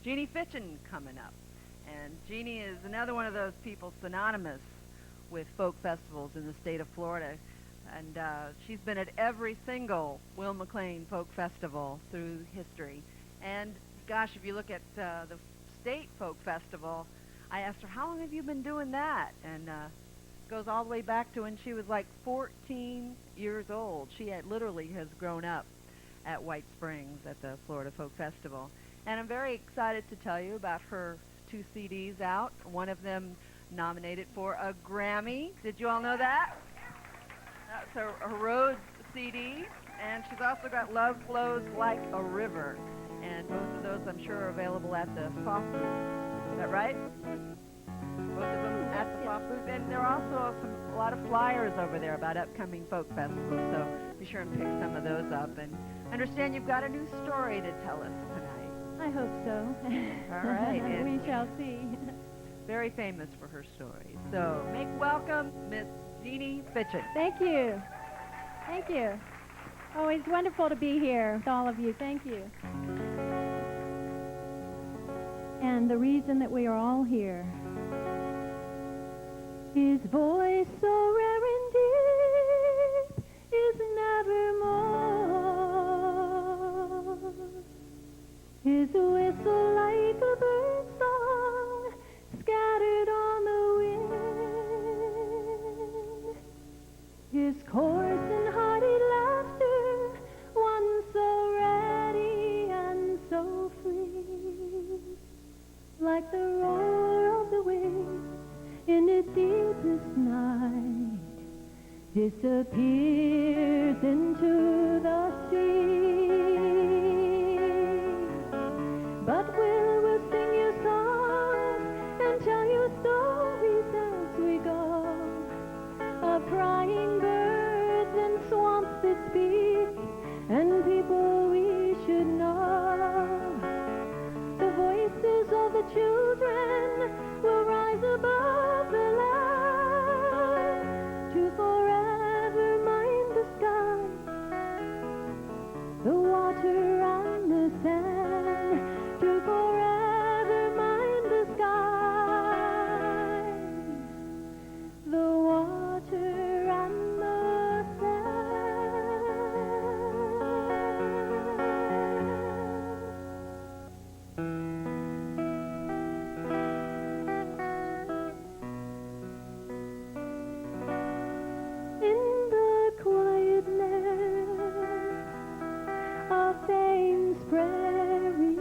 Jeannie Fitchen coming up. And Jeannie is another one of those people synonymous with folk festivals in the state of Florida. And she's been at every single Will McLean Folk Festival through history. And gosh, if you look at the state folk festival, I asked her, how long have you been doing that? And goes all the way back to when she was like 14 years old. She literally has grown up at White Springs at the Florida Folk Festival. And I'm very excited to tell you about her 2 CDs out. One of them nominated for a Grammy. Did you all know that? That's her Rhodes CD. And she's also got Love Flows Like a River. And both of those, I'm sure, are available at the FOP booth. Is that right? Both of them at the FOP booth. And there are also a lot of flyers over there about upcoming folk festivals. So be sure and pick some of those up. And I understand you've got a new story to tell us tonight. I hope so. All right. We shall see. Very famous for her story. So make welcome Miss Jeannie Fitchen. Thank you. Thank you. Oh, it's wonderful to be here with all of you. Thank you. And the reason that we are all here, his voice so rare and deep is nevermore. His whistle like a bird song scattered on the wind. His coarse and hearty laughter, one so ready and so free, like the roar of the waves in the deepest night, disappears into the sea. But we'll sing you songs and tell you stories as we go, of crying birds and swamps that speak, and people we should know. The voices of the children will rise above the land to forever mind the sky, the water and the sand, to forever mind the sky, the water and the sand. In the quietness of fame's prairie,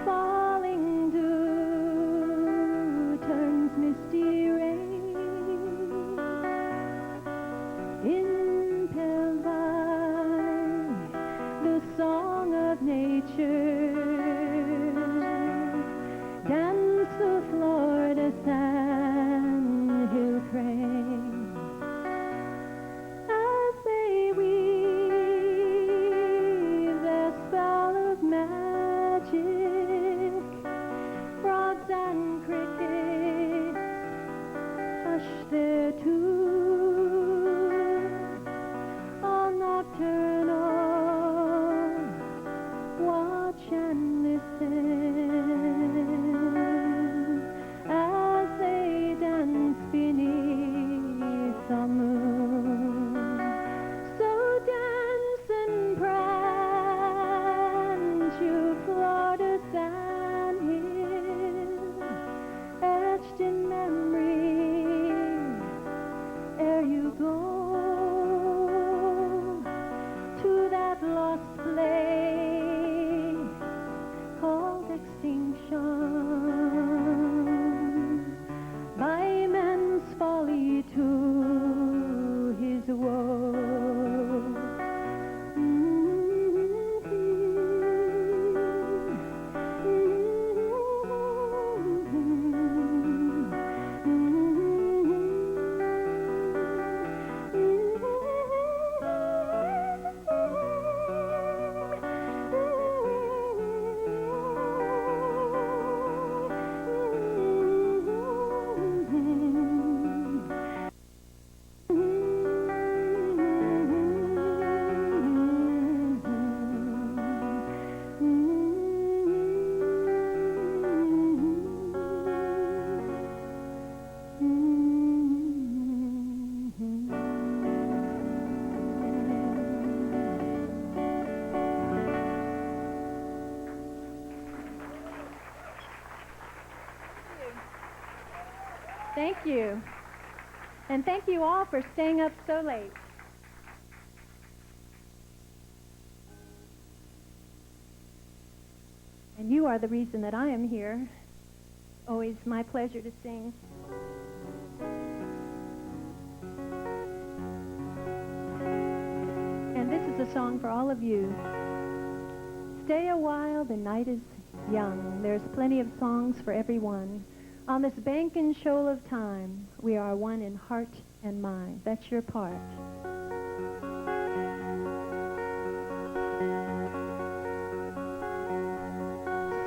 falling dew turns misty rain, impelled by the song of nature, dance the Florida sandhill crane as they weave their spell of magic. Frogs and crickets hush their tune, all nocturnal, watch Thank you. And thank you all for staying up so late. And you are the reason that I am here. Always my pleasure to sing. And this is a song for all of you. Stay a while, the night is young. There's plenty of songs for everyone. On this bank and shoal of time, we are one in heart and mind. That's your part.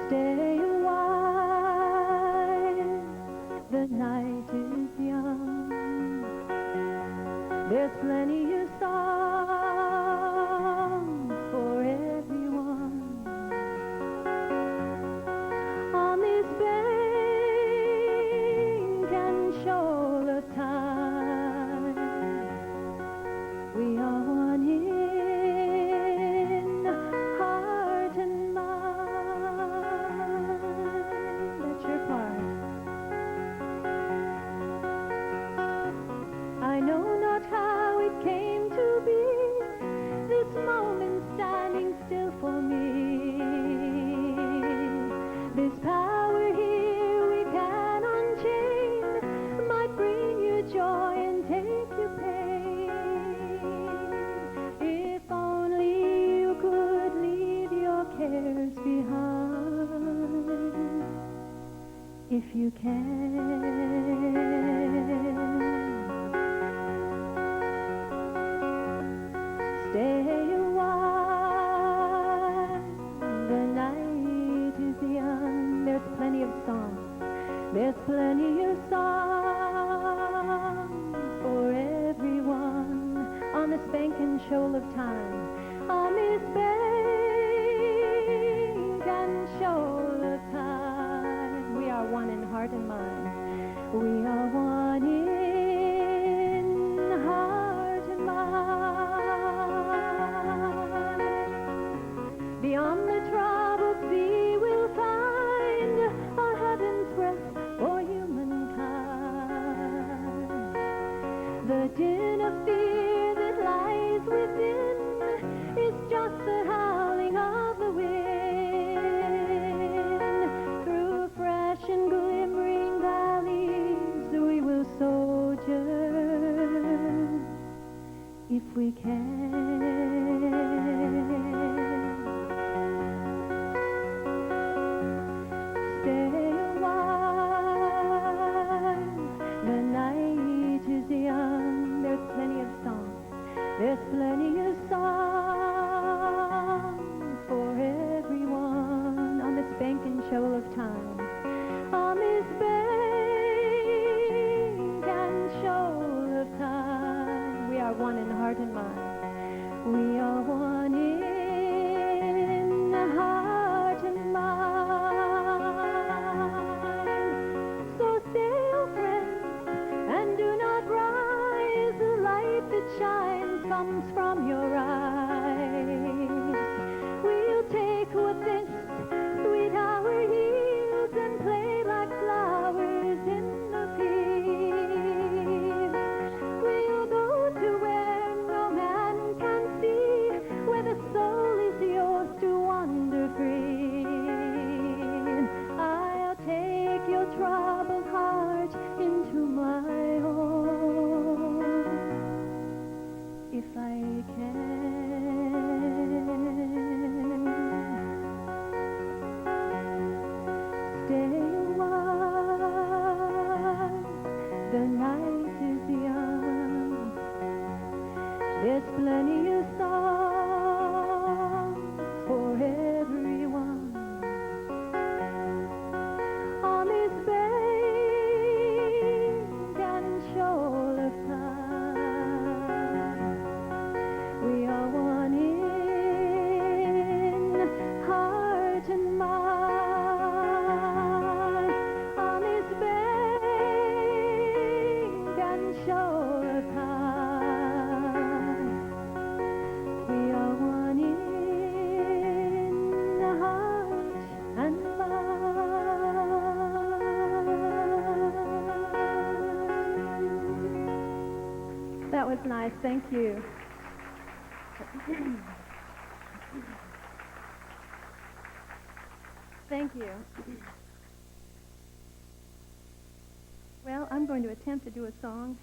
Stay a while, the night is young. There's plenty of songs for everyone. On this bank and shoal of time, we are one in heart and mind. That's your part. I know not how it came to be, this moment standing still for me. This power here we can unchain, might bring you joy and take you pain. If only you could leave your cares behind. If you can. Stay a while, the night is young. There's plenty of songs. There's plenty of songs for everyone. On this bank and shoal of time. On this bank and shoal of time. We are one in heart and mind. We are one in heart and mind. Beyond the troubled sea we'll find a heaven's breath for humankind. The din of fear that lies within is just the howling of the wind. Through fresh and glimmering valleys we will sojourn, if we can. Stay a while, the night is young. There's plenty of songs. There's plenty of songs for everyone. On this bank and shoal of time. On this bank and shoal of time. We are one in heart and mind. We are one in heart and mind. So stay, oh friends, and do not rise. The light that shines comes from your eyes. We'll take what this sweet hour yields was nice. Thank you. Thank you. Well, I'm going to attempt to do a song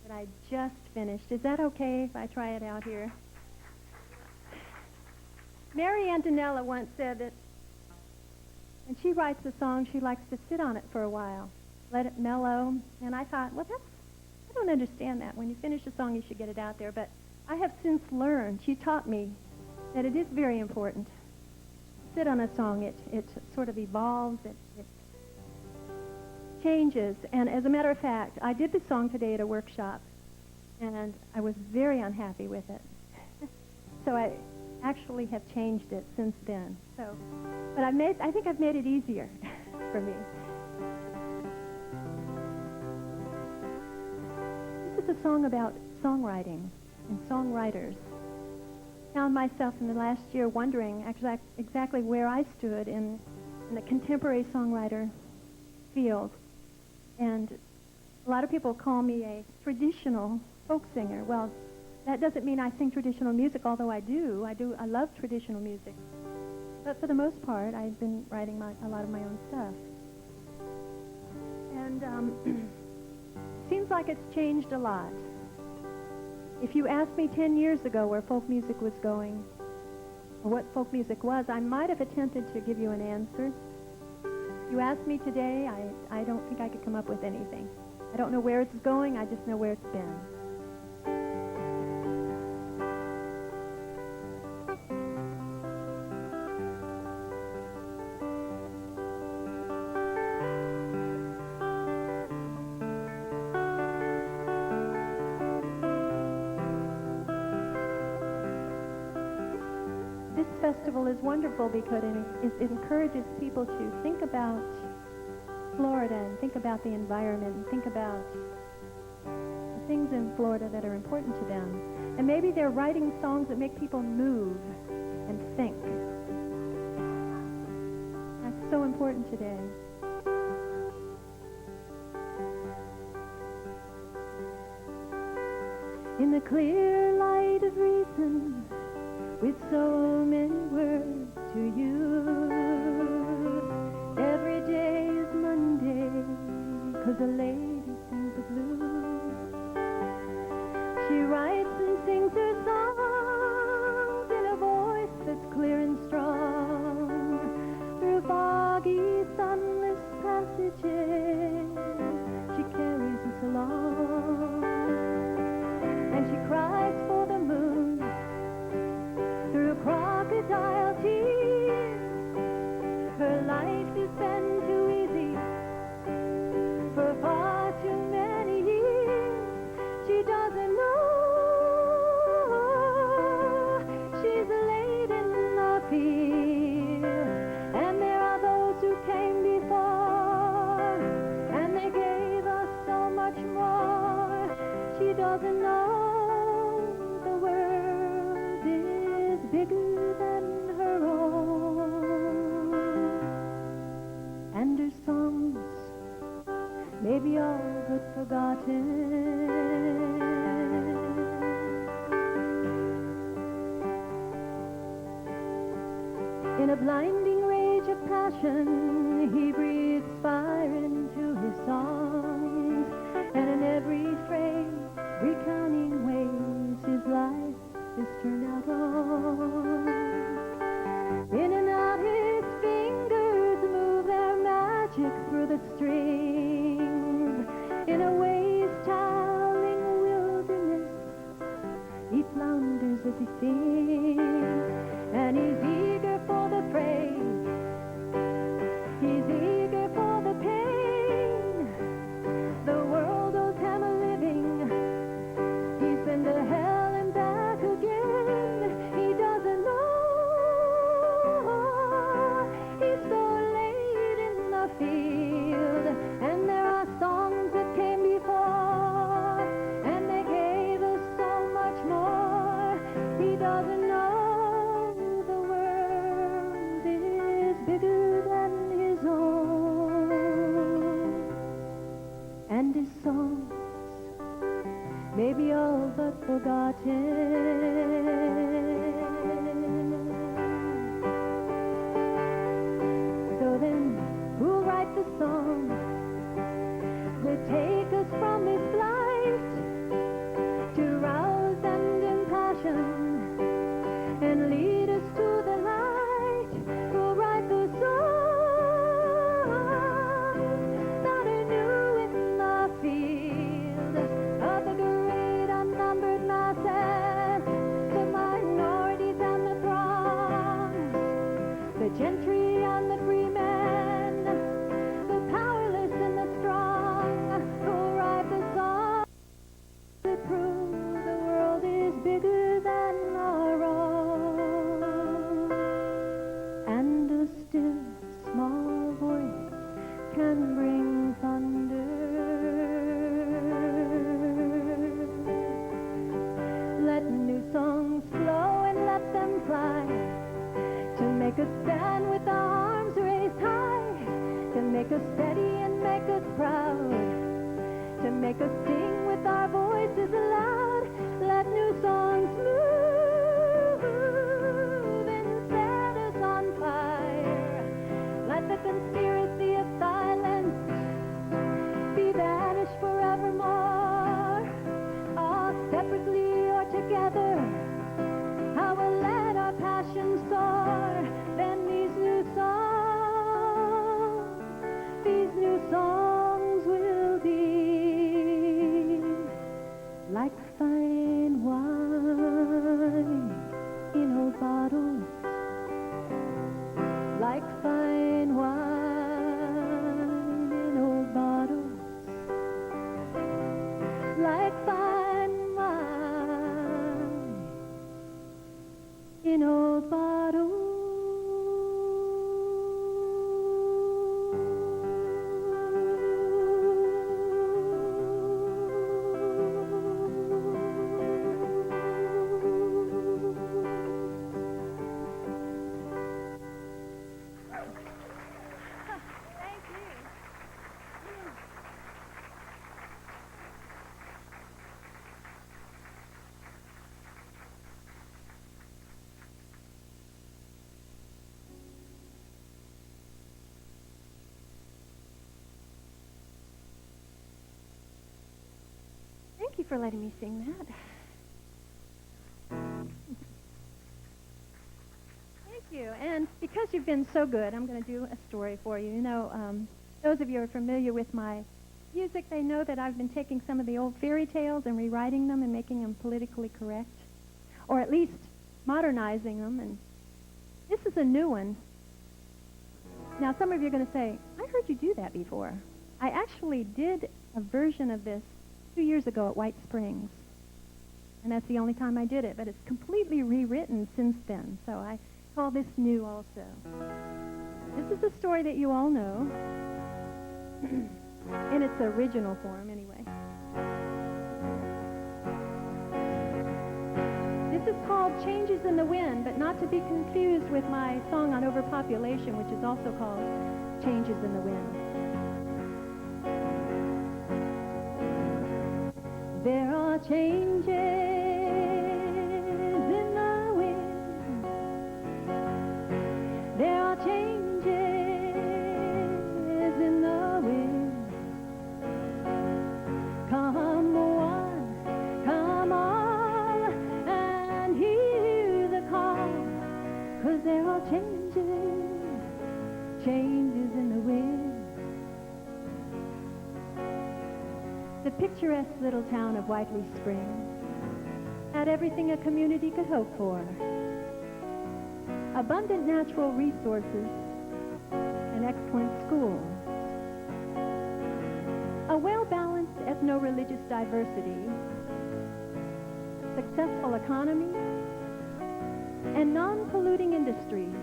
that I just finished. Is that okay if I try it out here? Mary Antonella once said that when she writes a song, she likes to sit on it for a while, let it mellow. And I thought, well, I don't understand that. When you finish a song, you should get it out there. But I have since learned, she taught me, that it is very important. Sit on a song, it sort of evolves, it changes. And as a matter of fact, I did the song today at a workshop, and I was very unhappy with it. So I actually have changed it since then. But I think I've made it easier for me. This is a song about songwriting and songwriters. Found myself in the last year wondering exactly where I stood in the contemporary songwriter field. And a lot of people call me a traditional folk singer. Well, that doesn't mean I sing traditional music, although I do. I love traditional music. But for the most part, I've been writing a lot of my own stuff. And seems like it's changed a lot. If you asked me 10 years ago where folk music was going, or what folk music was, I might have attempted to give you an answer. If you ask me today, I don't think I could come up with anything. I don't know where it's going, I just know where it's been. This festival is wonderful because it encourages people to think about Florida and think about the environment and think about the things in Florida that are important to them. And maybe they're writing songs that make people move and think. That's so important today. In the clear light of reason, with so many words to use, every day is Monday, 'cause a lady sings the blues. She writes and sings her songs in a voice that's clear and strong, through foggy, sunless passages, she carries us along, and she cries for the moon through crocodile tears. Her life has been too easy for far too many years. She doesn't know she's late in the field, and there are those who came before, and they gave us so much more. She doesn't know the world is bigger than her own, and her songs may be all but forgotten. In a blinding rage of passion, he breathes fire into his songs, and in every phrase, recounting ways his life is turned out wrong. In and out his fingers move their magic through the strings. In a waste-howling wilderness, he flounders as he sings, and he's eager for the praise, he's eager for the pain. The world owes him a living, he's been to hell and back again. He doesn't know he's so late in the field, and there are songs that came before, and they gave us so much more. He doesn't know the world is bigger than his own, and his songs maybe all but forgotten. So then, who'll write the song that take us from this flight to rouse and impassion and lead us to the light? Who'll write the song that are new in the field of the great unnumbered masses, the minorities and the throngs, the gentry and the free men, the powerless and the strong? Who'll write the song that proves the world is bigger than our own, and a still small voice can bring thunder? Let new songs flow and let them fly, to make us stand with our arms raised high, to make us steady and make us proud, to make us sing with our voices aloud. Let new songs move and set us on fire. Let the conspiracy of silence be banished forevermore, all separately or together. How will let our passion soar? Then these new songs will be like fine wine in old bottles, like fine wine in old bottles, like fine wine in old bottles. Thank you. Thank you for letting me sing that. Thank you. And because you've been so good, I'm going to do a story for you. You know, those of you who are familiar with my music, they know that I've been taking some of the old fairy tales and rewriting them and making them politically correct, or at least modernizing them. And this is a new one. Now, some of you are going to say, I heard you do that before. I actually did a version of this 2 years ago at White Springs. And that's the only time I did it, but it's completely rewritten since then. So I call this new also. This is a story that you all know, in its original form anyway. This is called Changes in the Wind, but not to be confused with my song on overpopulation, which is also called Changes in the Wind. There are changes in the wind. There are changes in the wind. Come one, come all, and hear the call, 'cause there are changes in the wind. The picturesque little town of Whiteley Springs had everything a community could hope for. Abundant natural resources, an excellent school, a well-balanced ethno-religious diversity, successful economy, and non-polluting industries.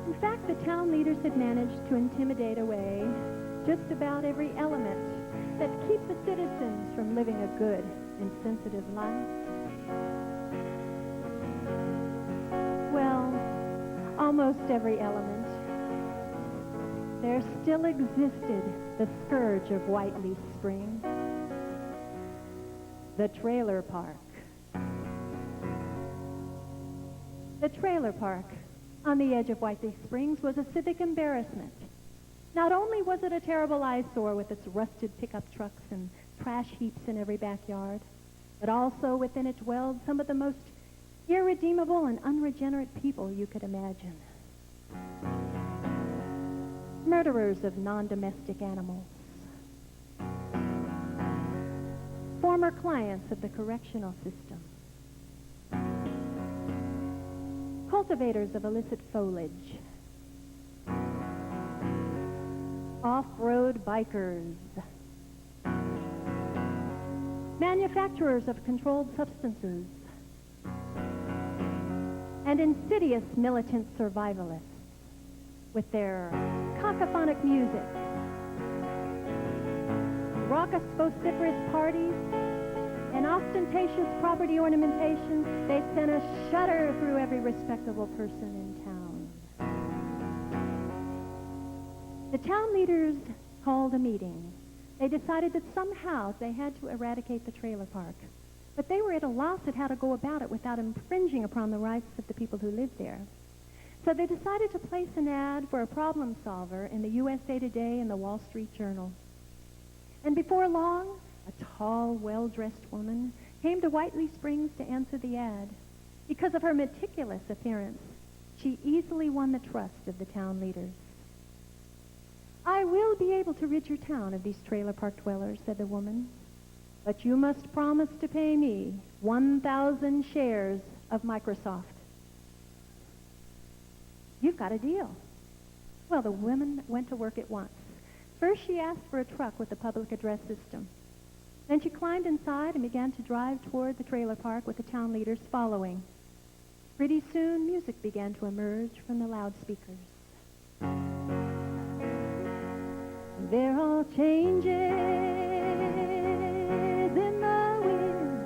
In fact, the town leaders had managed to intimidate away just about every element that keep the citizens from living a good and sensitive life. Well, almost every element there still existed the scourge of Whiteley Springs, the trailer park. The trailer park on the edge of Whiteley Springs was a civic embarrassment. Not only was it a terrible eyesore with its rusted pickup trucks and trash heaps in every backyard, but also within it dwelled some of the most irredeemable and unregenerate people you could imagine. Murderers of non-domestic animals. Former clients of the correctional system. Cultivators of illicit foliage. Off-road bikers. Manufacturers of controlled substances. And insidious militant survivalists with their cacophonic music, raucous vociferous parties, and ostentatious property ornamentation. They sent a shudder through every respectable person in town. The town leaders called a meeting. They decided that somehow they had to eradicate the trailer park. But they were at a loss at how to go about it without infringing upon the rights of the people who lived there. So they decided to place an ad for a problem solver in the USA Today and the Wall Street Journal. And before long, a tall, well-dressed woman came to Whiteley Springs to answer the ad. Because of her meticulous appearance, she easily won the trust of the town leaders. "I will be able to rid your town of these trailer park dwellers," said the woman. "But you must promise to pay me 1,000 shares of Microsoft." "You've got a deal." Well, the woman went to work at once. First, she asked for a truck with a public address system. Then she climbed inside and began to drive toward the trailer park with the town leaders following. Pretty soon, music began to emerge from the loudspeakers. There are changes in the wind.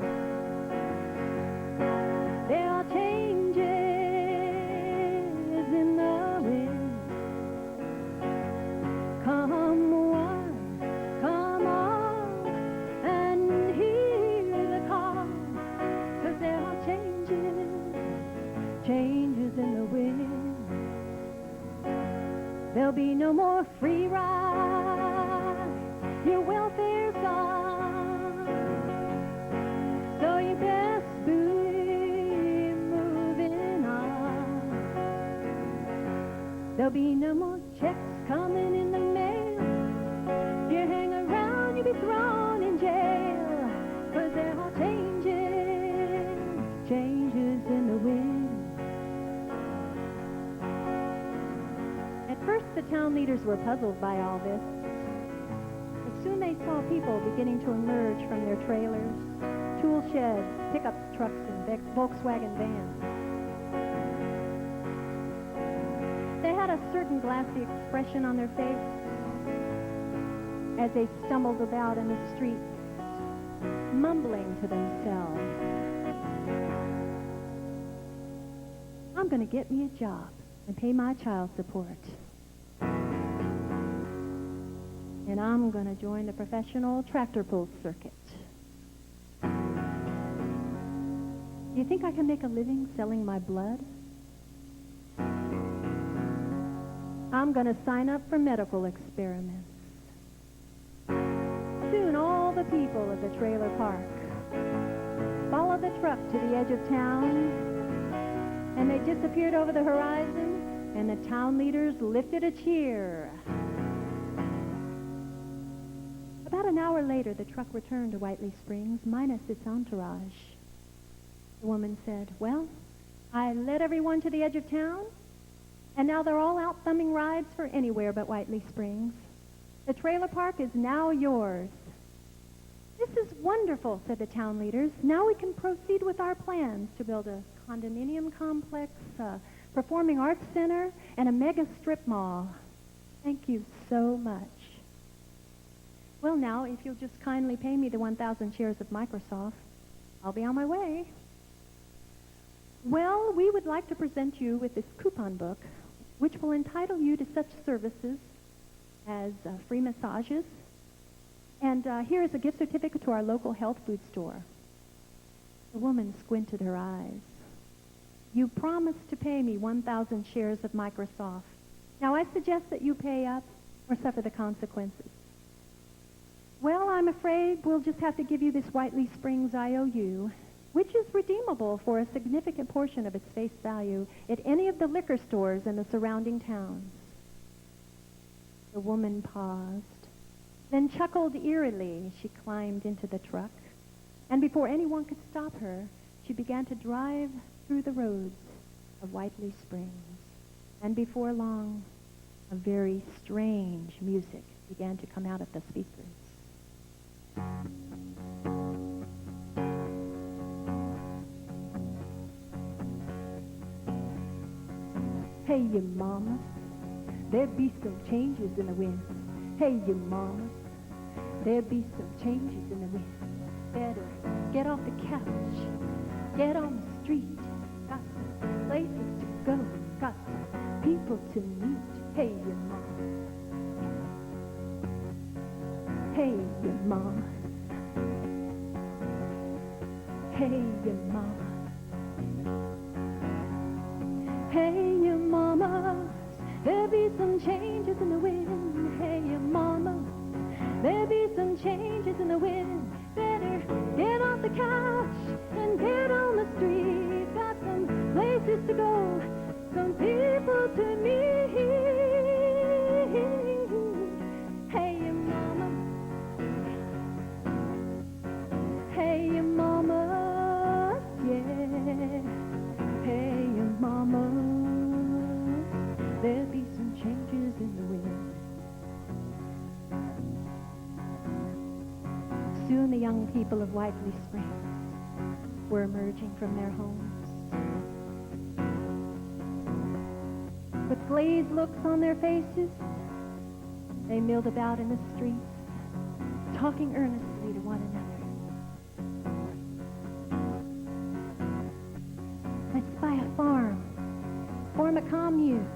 There are changes in the wind. Come on, come on, and hear the call. 'Cause there are changes, changes in the wind. There'll be no more free rides, your welfare's gone. So you best be moving on. There'll be no more checks coming in the mail. If you hang around, you'll be thrown in jail. 'Cause there are changes, changes in the wind. At first, the town leaders were puzzled by all this. But soon they saw people beginning to emerge from their trailers, tool sheds, pickup trucks, and Volkswagen vans. They had a certain glassy expression on their face as they stumbled about in the streets, mumbling to themselves, "I'm going to get me a job and pay my child support. And I'm going to join the professional tractor pull circuit. Do you think I can make a living selling my blood? I'm going to sign up for medical experiments." Soon all the people of the trailer park followed the truck to the edge of town, and they disappeared over the horizon, and the town leaders lifted a cheer. About an hour later, the truck returned to Whiteley Springs, minus its entourage. The woman said, "Well, I led everyone to the edge of town, and now they're all out thumbing rides for anywhere but Whiteley Springs. The trailer park is now yours." "This is wonderful," said the town leaders. "Now we can proceed with our plans to build a condominium complex, a performing arts center, and a mega strip mall. Thank you so much." "Well, now, if you'll just kindly pay me the 1,000 shares of Microsoft, I'll be on my way." "Well, we would like to present you with this coupon book, which will entitle you to such services has free massages. And here is a gift certificate to our local health food store. The woman squinted her eyes. You promised to pay me 1,000 shares of Microsoft. Now I suggest that you pay up or suffer the consequences. Well, I'm afraid we'll just have to give you this Whiteley Springs IOU, which is redeemable for a significant portion of its face value at any of the liquor stores in the surrounding towns. The woman paused, then chuckled eerily as she climbed into the truck, and before anyone could stop her, she began to drive through the roads of Whiteley Springs. And before long, a very strange music began to come out of the speakers. Hey, you mama, there be some changes in the wind. Hey, you mama, there be some changes in the wind. Better get off the couch, get on the street. Got some places to go, got some people to meet. Hey, you mama, hey, you mama, hey, you mama. Hey, you mama, there be some changes in the wind. Hey, you mama, there be some changes in the wind. Better get off the couch and get on the street. Got some places to go, some people to meet. Hey, you mama, hey, you mama, yeah. Hey, you mama, there be some changes in the wind. Soon the young people of Whiteley Springs were emerging from their homes. With glazed looks on their faces, they milled about in the streets, talking earnestly to one another. Let's buy a farm, form a commune.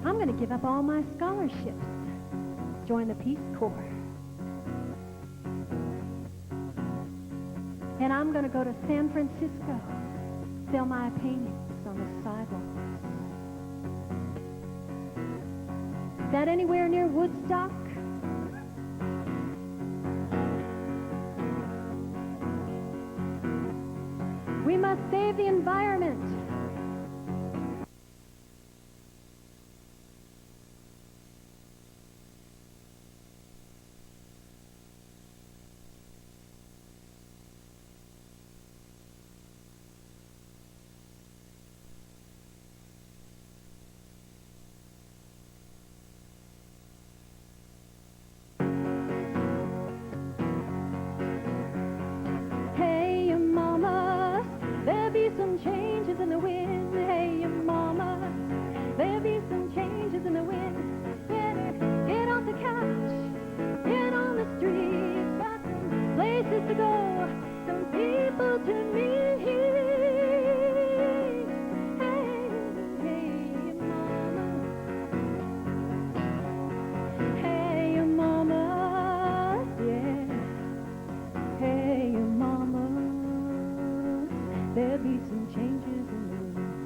I'm going to give up all my scholarships, join the Peace Corps. And I'm going to go to San Francisco, sell my paintings on the sidewalks. Is that anywhere near Woodstock? We must save the environment. Hey, you mama, there be some changes in the wind. Hey, you mama, there be some changes in the wind. Better get off the couch, get on the street. Got some places to go, some people to meet. Hey, hey, you mama, hey, you mama, yeah. Hey, you mama, there be some changes in the wind.